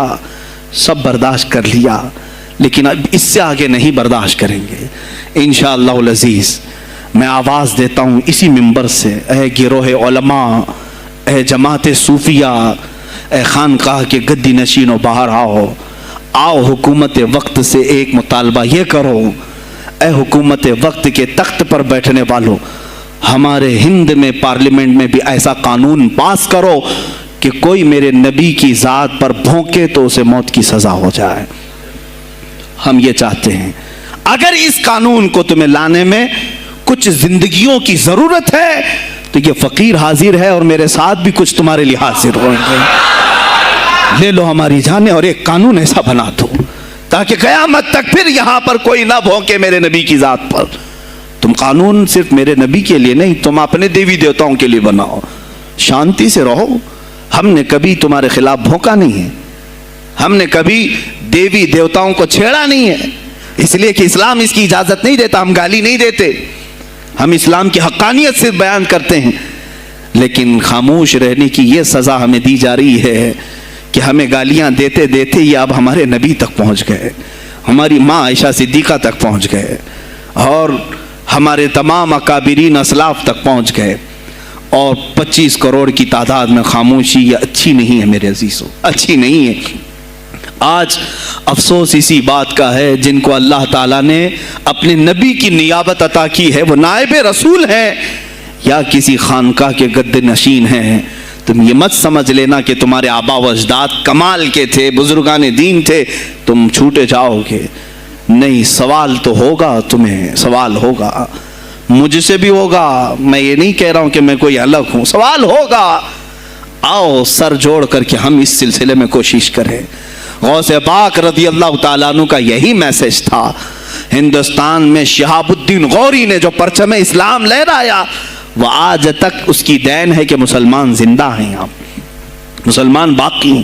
سب برداشت کر لیا، لیکن اب اس سے آگے نہیں برداشت کریں گے انشاءاللہ العزیز۔ میں آواز دیتا ہوں اسی منبر سے، اے گروہ علماء، اے جماعت صوفیہ، اے خانقاہ کے گدی نشینوں، باہر آؤ، آؤ حکومت وقت سے ایک مطالبہ یہ کرو، اے حکومت وقت کے تخت پر بیٹھنے والوں، ہمارے ہند میں پارلیمنٹ میں بھی ایسا قانون پاس کرو کہ کوئی میرے نبی کی ذات پر بھونکے تو اسے موت کی سزا ہو جائے۔ ہم یہ چاہتے ہیں، اگر اس قانون کو تمہیں لانے میں کچھ زندگیوں کی ضرورت ہے تو یہ فقیر حاضر ہے اور میرے ساتھ بھی کچھ تمہارے لیے حاضر ہوں گے، لے لو ہماری جانیں اور ایک قانون ایسا بنا دو تاکہ قیامت تک پھر یہاں پر کوئی نہ بھونکے میرے نبی کی ذات پر۔ تم قانون صرف میرے نبی کے لیے نہیں، تم اپنے دیوی دیوتاؤں کے لیے بناؤ، شانتی سے رہو۔ ہم نے کبھی تمہارے خلاف بھونکا نہیں ہے، ہم نے کبھی دیوی دیوتاؤں کو چھیڑا نہیں ہے، اس لیے کہ اسلام اس کی اجازت نہیں دیتا، ہم گالی نہیں دیتے، ہم اسلام کی حقانیت سے بیان کرتے ہیں، لیکن خاموش رہنے کی یہ سزا ہمیں دی جا رہی ہے کہ ہمیں گالیاں دیتے دیتے یہ اب ہمارے نبی تک پہنچ گئے، ہماری ماں عائشہ صدیقہ تک پہنچ گئے، اور ہمارے تمام اکابرین اسلاف تک پہنچ گئے، اور 25 کروڑ کی تعداد میں خاموشی یہ اچھی نہیں ہے میرے عزیزو، اچھی نہیں ہے۔ آج افسوس اسی بات کا ہے جن کو اللہ تعالیٰ نے اپنے نبی کی نیابت عطا کی ہے، وہ نائب رسول ہیں یا کسی خانقاہ کے گد نشین ہیں، تم یہ مت سمجھ لینا کہ تمہارے آبا و اجداد کمال کے تھے، بزرگان دین تھے، تم چھوٹے جاؤ گے۔ نہیں، سوال تو ہوگا، تمہیں سوال ہوگا، مجھ سے بھی ہوگا۔ میں یہ نہیں کہہ رہا ہوں کہ میں کوئی الگ ہوں، سوال ہوگا۔ آؤ سر جوڑ کر کے ہم اس سلسلے میں کوشش کریں۔ غوث پاک رضی اللہ تعالیٰ عنہ کا یہی میسج تھا۔ ہندوستان میں شہاب الدین غوری نے جو پرچم اسلام لہرایا، وہ آج تک اس کی دین ہے کہ مسلمان زندہ ہیں، یہاں مسلمان باقی ہیں۔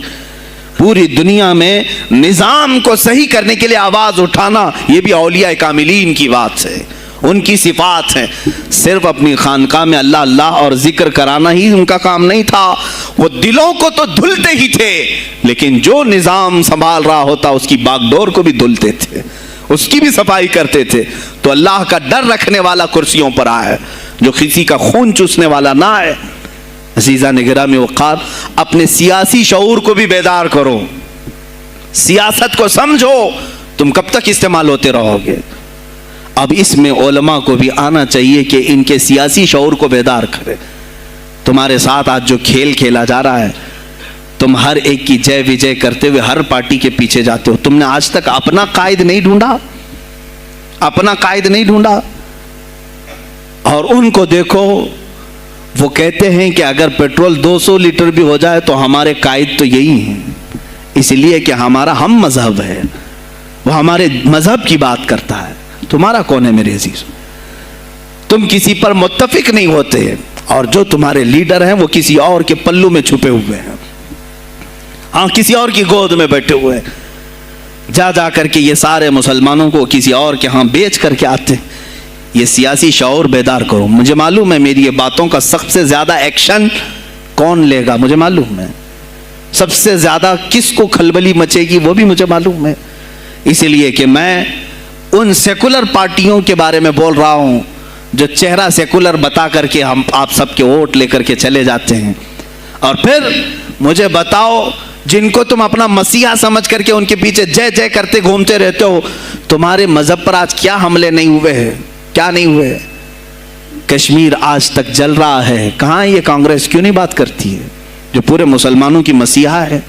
پوری دنیا میں نظام کو صحیح کرنے کے لیے آواز اٹھانا، یہ بھی اولیاء کاملین کی بات ہے، ان کی صفات ہیں۔ صرف اپنی خانقاہ میں اللہ اللہ اور ذکر کرانا ہی ان کا کام نہیں تھا، وہ دلوں کو تو دھلتے ہی تھے، لیکن جو نظام سنبھال رہا ہوتا اس کی باغ ڈور کو بھی دھلتے تھے، اس کی بھی صفائی کرتے تھے۔ تو اللہ کا ڈر رکھنے والا کرسیوں پر آئے، جو کسی کا خون چوسنے والا نہ آئے۔ عزیزان گرامی وقار، اپنے سیاسی شعور کو بھی بیدار کرو، سیاست کو سمجھو، تم کب تک استعمال ہوتے رہو گے؟ اب اس میں علماء کو بھی آنا چاہیے کہ ان کے سیاسی شعور کو بیدار کرے۔ تمہارے ساتھ آج جو کھیل کھیلا جا رہا ہے، تم ہر ایک کی جے وجے کرتے ہوئے ہر پارٹی کے پیچھے جاتے ہو، تم نے آج تک اپنا قائد نہیں ڈھونڈا، اپنا قائد نہیں ڈھونڈا۔ اور ان کو دیکھو، وہ کہتے ہیں کہ اگر پیٹرول 200 لیٹر بھی ہو جائے تو ہمارے قائد تو یہی ہیں، اس لیے کہ ہمارا ہم مذہب ہے، وہ ہمارے مذہب کی بات کرتا ہے۔ تمہارا کون ہے میرے عزیز؟ تم کسی پر متفق نہیں ہوتے، اور جو تمہارے لیڈر ہیں وہ کسی اور کے پلو میں چھپے ہوئے ہیں، ہاں کسی اور کی گود میں بیٹھے ہوئے ہیں، جا جا کر کے یہ سارے مسلمانوں کو کسی اور کے ہاں بیچ کر کے آتے ہیں۔ یہ سیاسی شعور بیدار کرو۔ مجھے معلوم ہے میری یہ باتوں کا سب سے زیادہ ایکشن کون لے گا، مجھے معلوم ہے سب سے زیادہ کس کو کھلبلی مچے گی، وہ بھی مجھے معلوم ہے۔ اسی لیے کہ میں ان سیکولر پارٹیوں کے بارے میں بول رہا ہوں جو چہرہ سیکولر بتا کر کے ہم آپ سب کے ووٹ لے کر کے چلے جاتے ہیں، اور پھر مجھے بتاؤ جن کو تم اپنا مسیحا سمجھ کر کے ان کے پیچھے جے جے کرتے گھومتے رہتے ہو، تمہارے مذہب پر آج کیا حملے نہیں ہوئے ہیں، کیا نہیں ہوئے؟ کشمیر آج تک جل رہا ہے، کہاں یہ کانگریس کیوں نہیں بات کرتی ہے جو پورے مسلمانوں کی مسیحا ہے؟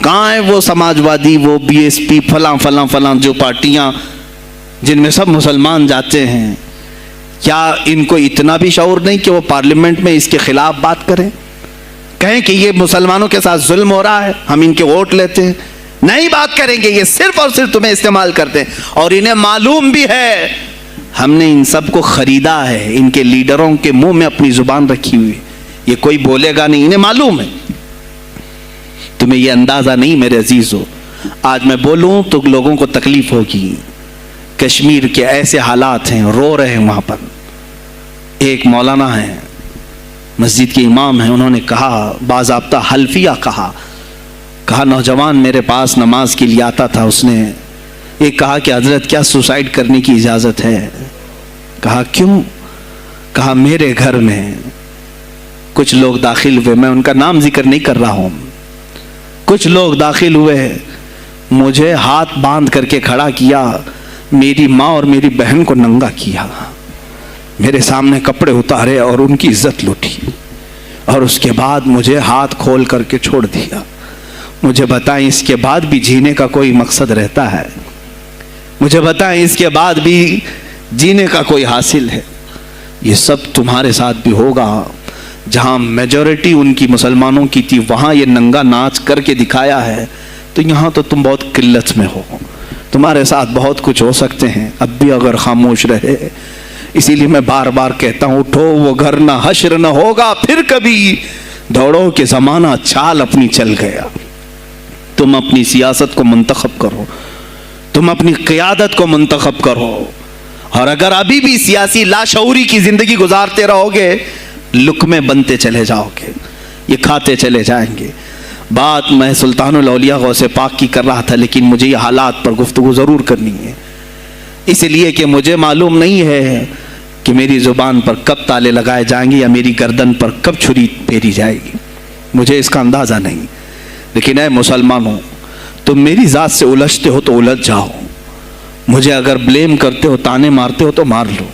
کہاں ہے وہ سماجوادی، وہ بی ایس پی، فلاں فلاں فلاں جو پارٹیاں جن میں سب مسلمان جاتے ہیں؟ کیا ان کو اتنا بھی شعور نہیں کہ وہ پارلیمنٹ میں اس کے خلاف بات کریں، کہیں کہ یہ مسلمانوں کے ساتھ ظلم ہو رہا ہے، ہم ان کے ووٹ لیتے ہیں؟ نہیں بات کریں گے، یہ صرف اور صرف تمہیں استعمال کرتے ہیں، اور انہیں معلوم بھی ہے ہم نے ان سب کو خریدا ہے، ان کے لیڈروں کے منہ میں اپنی زبان رکھی ہوئی، یہ کوئی بولے گا نہیں، انہیں معلوم ہے۔ تمہیں یہ اندازہ نہیں میرے عزیزو، آج میں بولوں تو لوگوں کو تکلیف ہوگی۔ کشمیر کے ایسے حالات ہیں، رو رہے ہیں وہاں پر۔ ایک مولانا ہیں، مسجد کے امام ہیں، انہوں نے کہا، باضابطہ حلفیہ کہا نوجوان میرے پاس نماز کے لیے آتا تھا، اس نے یہ کہا کہ حضرت کیا سوسائڈ کرنے کی اجازت ہے؟ کہا کیوں؟ کہا میرے گھر میں کچھ لوگ داخل ہوئے، میں ان کا نام ذکر نہیں کر رہا ہوں، کچھ لوگ داخل ہوئے، مجھے ہاتھ باندھ کر کے کھڑا کیا، میری ماں اور میری بہن کو ننگا کیا، میرے سامنے کپڑے اتارے اور ان کی عزت لوٹی، اور اس کے بعد مجھے ہاتھ کھول کر کے چھوڑ دیا۔ مجھے بتائیں اس کے بعد بھی جینے کا کوئی مقصد رہتا ہے؟ مجھے بتائیں اس کے بعد بھی جینے کا کوئی حاصل ہے؟ یہ سب تمہارے ساتھ بھی ہوگا۔ جہاں میجورٹی ان کی مسلمانوں کی تھی وہاں یہ ننگا ناچ کر کے دکھایا ہے، تو یہاں تو تم بہت قلت میں ہو، تمہارے ساتھ بہت کچھ ہو سکتے ہیں، اب بھی اگر خاموش رہے۔ اسی لیے میں بار بار کہتا ہوں، اٹھو وہ گھر نہ حشر نہ ہوگا پھر کبھی، دوڑو کہ زمانہ چال اپنی چل گیا۔ تم اپنی سیاست کو منتخب کرو، تم اپنی قیادت کو منتخب کرو، اور اگر ابھی بھی سیاسی لاشعوری کی زندگی گزارتے رہو گے، لقمے بنتے چلے جاؤ گے، یہ کھاتے چلے جائیں گے۔ بات میں سلطان الاولیاء غوث پاک کی کر رہا تھا، لیکن مجھے یہ حالات پر گفتگو ضرور کرنی ہے، اس لیے کہ مجھے معلوم نہیں ہے کہ میری زبان پر کب تالے لگائے جائیں گے یا میری گردن پر کب چھری پھیری جائے گی، مجھے اس کا اندازہ نہیں۔ لیکن اے مسلمانوں، تم میری ذات سے الجھتے ہو تو الجھ جاؤ، مجھے اگر بلیم کرتے ہو، تانے مارتے ہو تو مار لو۔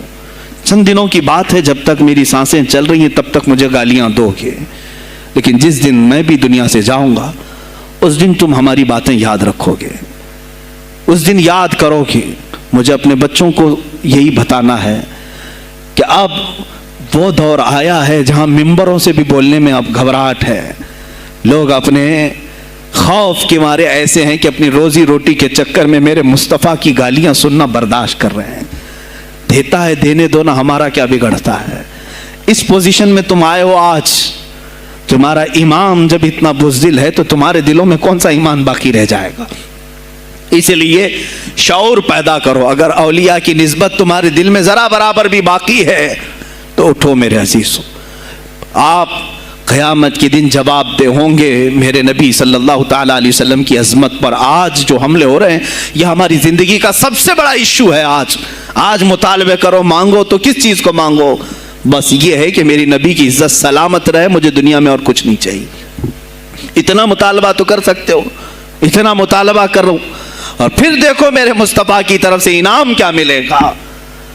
چند دنوں کی بات ہے، جب تک میری سانسیں چل رہی ہیں تب تک مجھے گالیاں دو گے، لیکن جس دن میں بھی دنیا سے جاؤں گا اس دن تم ہماری باتیں یاد رکھو گے، اس دن یاد کرو گے۔ مجھے اپنے بچوں کو یہی بتانا ہے کہ اب وہ دور آیا ہے جہاں ممبروں سے بھی بولنے میں اب گھبراہٹ ہے۔ لوگ اپنے خوف کے مارے ایسے ہیں کہ اپنی روزی روٹی کے چکر میں میرے مصطفیٰ کی گالیاں سننا برداشت کر رہے ہیں۔ دیتا ہے دینے دو نا، ہمارا کیا بگڑتا ہے۔ اس پوزیشن میں تم آئے ہو آج، تمہارا امام جب اتنا بزدل ہے تو تمہارے دلوں میں کون سا ایمان باقی رہ جائے گا؟ اس لیے شعور پیدا کرو۔ اگر اولیاء کی نسبت تمہارے دل میں ذرا برابر بھی باقی ہے تو اٹھو میرے عزیزو، آپ قیامت کے دن جواب دہ ہوں گے میرے نبی صلی اللہ تعالیٰ علیہ وسلم کی عظمت پر۔ آج جو حملے ہو رہے ہیں یہ ہماری زندگی کا سب سے بڑا ایشو ہے۔ آج مطالبے کرو، مانگو تو کس چیز کو مانگو؟ بس یہ ہے کہ میری نبی کی عزت سلامت رہے، مجھے دنیا میں اور کچھ نہیں چاہیے۔ اتنا مطالبہ تو کر سکتے ہو، اتنا مطالبہ کرو، اور پھر دیکھو میرے مصطفیٰ کی طرف سے انعام کیا ملے گا،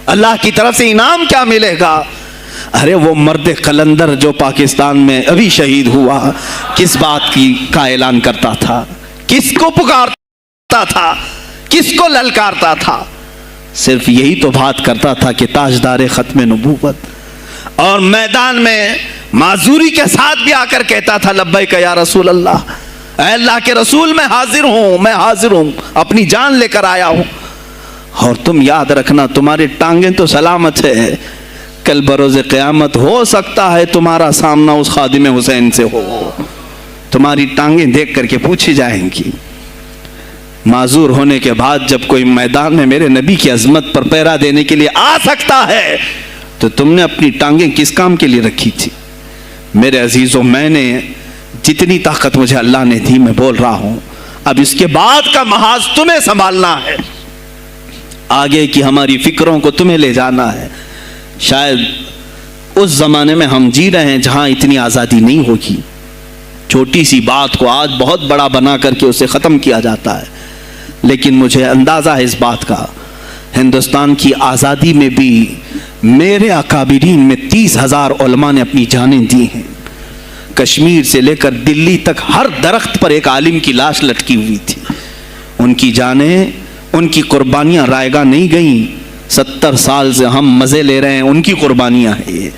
اللہ کی طرف سے انعام کیا ملے گا۔ ارے وہ مرد قلندر جو پاکستان میں ابھی شہید ہوا، کس بات کا اعلان کرتا تھا، کس کو پکارتا تھا، کس کو للکارتا تھا؟ صرف یہی تو بات کرتا تھا کہ تاجدار ختم نبوت، اور میدان میں معذوری کے ساتھ بھی آ کر کہتا تھا لبیک یا رسول اللہ، اے اللہ کے رسول میں حاضر ہوں، میں حاضر ہوں، اپنی جان لے کر آیا ہوں۔ اور تم یاد رکھنا تمہاری ٹانگیں تو سلامت ہے، کل بروز قیامت ہو سکتا ہے تمہارا سامنا اس خادم حسین سے ہو، تمہاری ٹانگیں دیکھ کر کے پوچھی جائیں گی۔ معذور ہونے کے بعد جب کوئی میدان میں میرے نبی کی عظمت پر پہرا دینے کے لیے آ سکتا ہے تو تم نے اپنی ٹانگیں کس کام کے لیے رکھی تھی؟ میرے عزیزوں، میں نے جتنی طاقت مجھے اللہ نے دی میں بول رہا ہوں، اب اس کے بعد کا محاذ تمہیں سنبھالنا ہے، آگے کی ہماری فکروں کو تمہیں لے جانا ہے۔ شاید اس زمانے میں ہم جی رہے ہیں جہاں اتنی آزادی نہیں ہوگی، چھوٹی سی بات کو آج بہت بڑا بنا کر کے اسے ختم کیا جاتا ہے، لیکن مجھے اندازہ ہے اس بات کا، ہندوستان کی آزادی میں بھی میرے اکابرین میں 30,000 علماء نے اپنی جانیں دی ہیں۔ کشمیر سے لے کر دلی تک ہر درخت پر ایک عالم کی لاش لٹکی ہوئی تھی، ان کی جانیں، ان کی قربانیاں رائیگاں نہیں گئیں۔ 70 سال سے ہم مزے لے رہے ہیں، ان کی قربانیاں ہیں یہ۔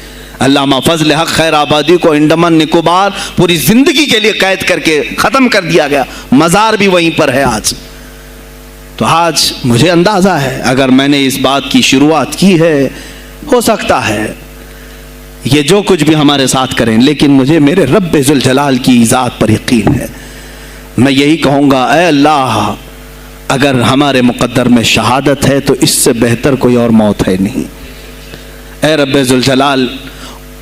علامہ فضل حق خیر آبادی کو انڈمان نکوبار پوری زندگی کے لیے قید کر کے ختم کر دیا گیا، مزار بھی وہیں پر ہے آج۔ تو آج مجھے اندازہ ہے اگر میں نے اس بات کی شروعات کی ہے، ہو سکتا ہے یہ جو کچھ بھی ہمارے ساتھ کریں، لیکن مجھے میرے رب ذوالجلال کی ذات پر یقین ہے۔ میں یہی کہوں گا، اے اللہ، اگر ہمارے مقدر میں شہادت ہے تو اس سے بہتر کوئی اور موت ہے نہیں۔ اے رب ذوالجلال،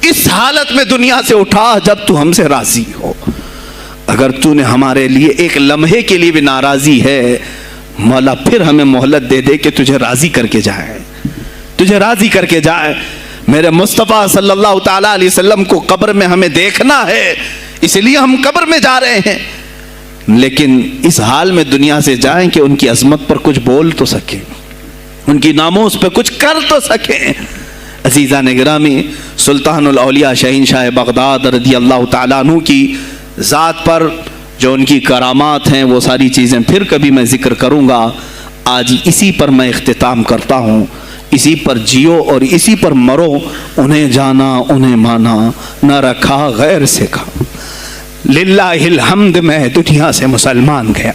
اس حالت میں دنیا سے اٹھا جب تو ہم سے راضی ہو۔ اگر تو نے ہمارے لیے ایک لمحے کے لیے بھی ناراضی ہے، مولا پھر ہمیں مہلت دے دے کہ تجھے راضی کر کے جائے، تجھے راضی کر کے جائے۔ میرے مصطفیٰ صلی اللہ تعالیٰ علیہ وسلم کو قبر میں ہمیں دیکھنا ہے، اس لیے ہم قبر میں جا رہے ہیں، لیکن اس حال میں دنیا سے جائیں کہ ان کی عظمت پر کچھ بول تو سکیں، ان کی ناموس پہ کچھ کر تو سکیں۔ عزیزان گرامی، سلطان الاولیاء شہنشاہ بغداد رضی اللہ تعالیٰ عنہ کی ذات پر جو ان کی کرامات ہیں وہ ساری چیزیں پھر کبھی میں ذکر کروں گا۔ آج اسی پر میں اختتام کرتا ہوں، اسی پر جیو اور اسی پر مرو، انہیں جانا انہیں مانا، نہ رکھا غیر سے کھا، للہ الحمد میں دنیا سے مسلمان گیا۔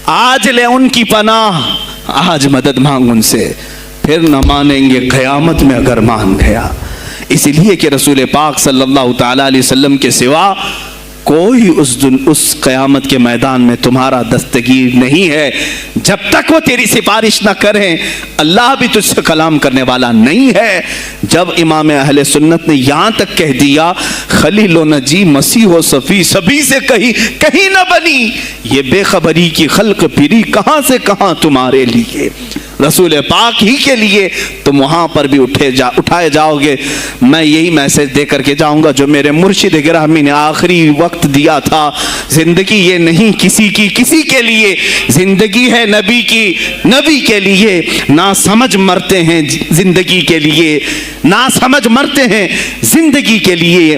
آج لے ان کی پناہ، آج مدد مانگ ان سے، پھر نہ مانیں گے قیامت میں اگر مان گیا۔ اس لیے کہ رسول پاک صلی اللہ تعالیٰ علیہ وسلم کے سوا کوئی اس قیامت کے میدان میں تمہارا دستگیر نہیں ہے۔ جب تک وہ تیری سفارش نہ کریں، اللہ بھی تجھ سے کلام کرنے والا نہیں ہے۔ جب امام اہل سنت نے یہاں تک کہہ دیا خلیل و نجی مسیح و صفی سبھی سے کہیں نہ بنی، یہ بے خبری کی خلق پھری کہاں سے کہاں تمہارے لیے، رسول پاک ہی کے لیے، تم وہاں پر بھی اٹھائے جاؤ گے۔ میں یہی میسج دے کر کے جاؤں گا جو میرے مرشد گرامی نے آخری وقت دیا تھا، زندگی یہ نہیں کسی کی کسی کے لیے، زندگی ہے نبی کی نبی کے لیے۔ نہ سمجھ مرتے ہیں زندگی کے لیے، نہ سمجھ مرتے ہیں زندگی کے لیے۔